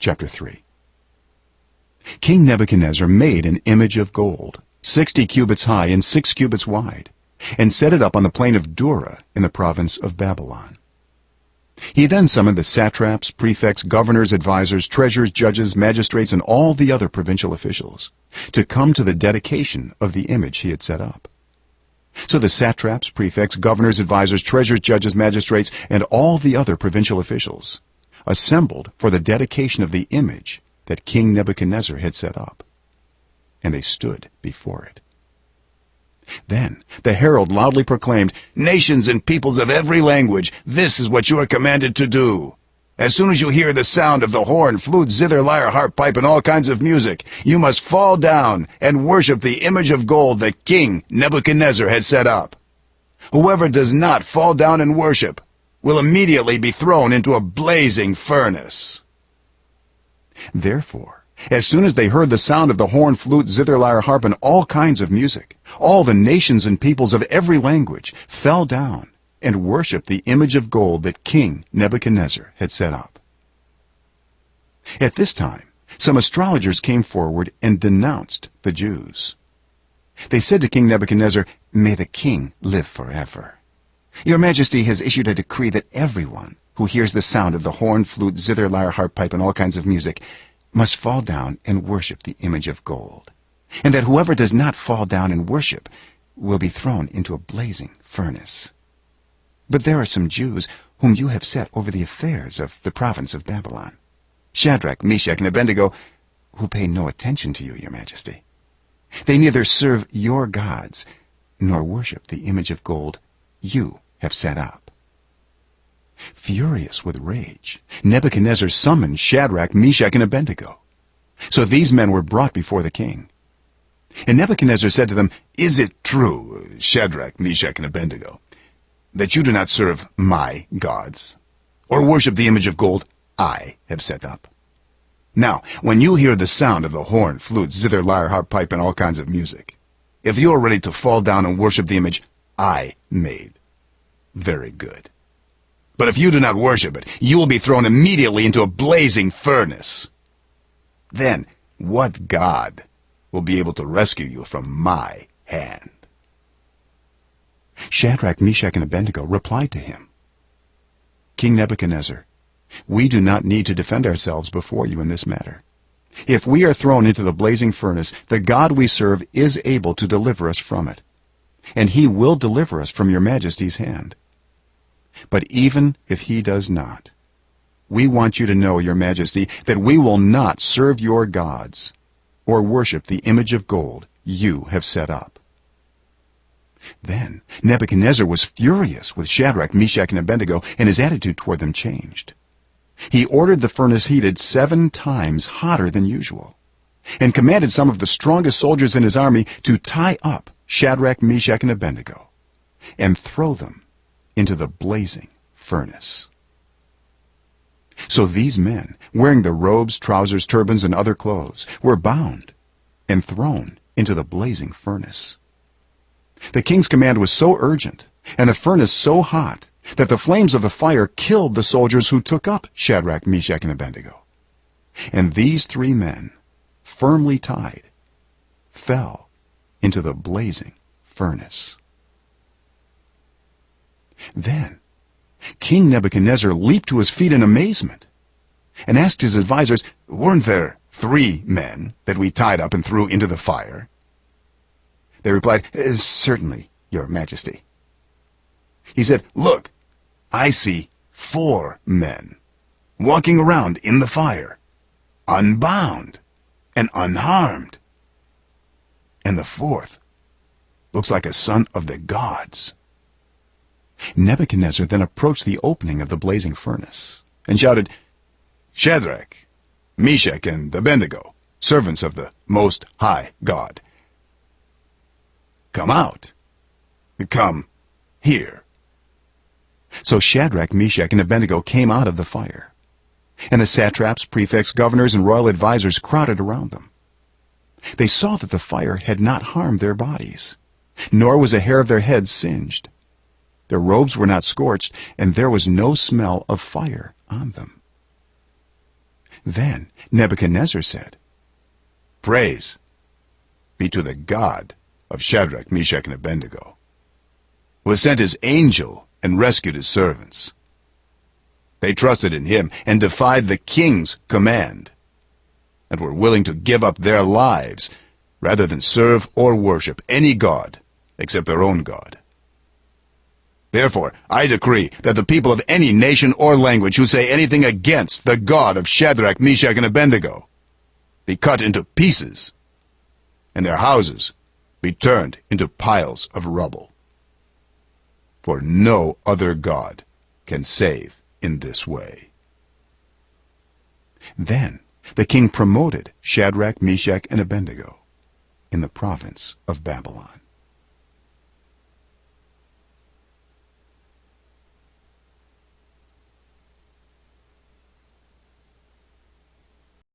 chapter 3. King Nebuchadnezzar made an image of gold, 60 cubits high and 6 cubits wide, and set it up on the plain of Dura in the province of Babylon. He then summoned the satraps, prefects, governors, advisors, treasurers, judges, magistrates, and all the other provincial officials to come to the dedication of the image he had set up. So the satraps, prefects, governors, advisors, treasurers, judges, magistrates, and all the other provincial officials assembled for the dedication of the image that King Nebuchadnezzar had set up, and they stood before it. Then the herald loudly proclaimed, "Nations and peoples of every language, this is what you are commanded to do. As soon as you hear the sound of the horn, flute, zither, lyre, harp, pipe, and all kinds of music, you must fall down and worship the image of gold that King Nebuchadnezzar has set up. Whoever does not fall down and worship will immediately be thrown into a blazing furnace." Therefore, as soon as they heard the sound of the horn, flute, zither, lyre, harp, and all kinds of music, all the nations and peoples of every language fell down and worshipped the image of gold that King Nebuchadnezzar had set up. At this time, some astrologers came forward and denounced the Jews. They said to King Nebuchadnezzar, "May the king live forever. Your Majesty has issued a decree that everyone who hears the sound of the horn, flute, zither, lyre, harp, pipe, and all kinds of music must fall down and worship the image of gold, and that whoever does not fall down and worship will be thrown into a blazing furnace. But there are some Jews whom you have set over the affairs of the province of Babylon, Shadrach, Meshach, and Abednego, who pay no attention to you, Your Majesty. They neither serve your gods nor worship the image of gold you have set up." Furious with rage, Nebuchadnezzar summoned Shadrach, Meshach, and Abednego. So these men were brought before the king. And Nebuchadnezzar said to them, "Is it true, Shadrach, Meshach, and Abednego, that you do not serve my gods, or worship the image of gold I have set up? Now, when you hear the sound of the horn, flute, zither, lyre, harp, pipe, and all kinds of music, if you are ready to fall down and worship the image I made, very good. But if you do not worship it, you will be thrown immediately into a blazing furnace. Then what God will be able to rescue you from my hand?" Shadrach, Meshach, and Abednego replied to him, "King Nebuchadnezzar, we do not need to defend ourselves before you in this matter. If we are thrown into the blazing furnace, the God we serve is able to deliver us from it, and he will deliver us from your Majesty's hand. But even if he does not, we want you to know, Your Majesty, that we will not serve your gods or worship the image of gold you have set up." Then Nebuchadnezzar was furious with Shadrach, Meshach, and Abednego, and his attitude toward them changed. He ordered the furnace heated 7 times hotter than usual, and commanded some of the strongest soldiers in his army to tie up Shadrach, Meshach, and Abednego and throw them into the blazing furnace. So these men, wearing the robes, trousers, turbans, and other clothes, were bound and thrown into the blazing furnace. The king's command was so urgent, and the furnace so hot, that the flames of the fire killed the soldiers who took up Shadrach, Meshach, and Abednego. And these 3 men, firmly tied, fell into the blazing furnace. Then King Nebuchadnezzar leaped to his feet in amazement and asked his advisors, "Weren't there 3 men that we tied up and threw into the fire?" They replied, "Certainly, Your Majesty." He said, "Look, I see 4 men walking around in the fire, unbound and unharmed. And the 4th looks like a son of the gods." Nebuchadnezzar then approached the opening of the blazing furnace and shouted, "Shadrach, Meshach, and Abednego, servants of the Most High God, come out. Come here." So Shadrach, Meshach, and Abednego came out of the fire, and the satraps, prefects, governors, and royal advisors crowded around them. They saw that the fire had not harmed their bodies, nor was a hair of their heads singed. Their robes were not scorched, and there was no smell of fire on them. Then Nebuchadnezzar said, "Praise be to the God of Shadrach, Meshach, and Abednego, who has sent his angel and rescued his servants. They trusted in him and defied the king's command, and were willing to give up their lives rather than serve or worship any god except their own God. Therefore, I decree that the people of any nation or language who say anything against the God of Shadrach, Meshach, and Abednego be cut into pieces, and their houses be turned into piles of rubble. For no other God can save in this way." Then the king promoted Shadrach, Meshach, and Abednego in the province of Babylon.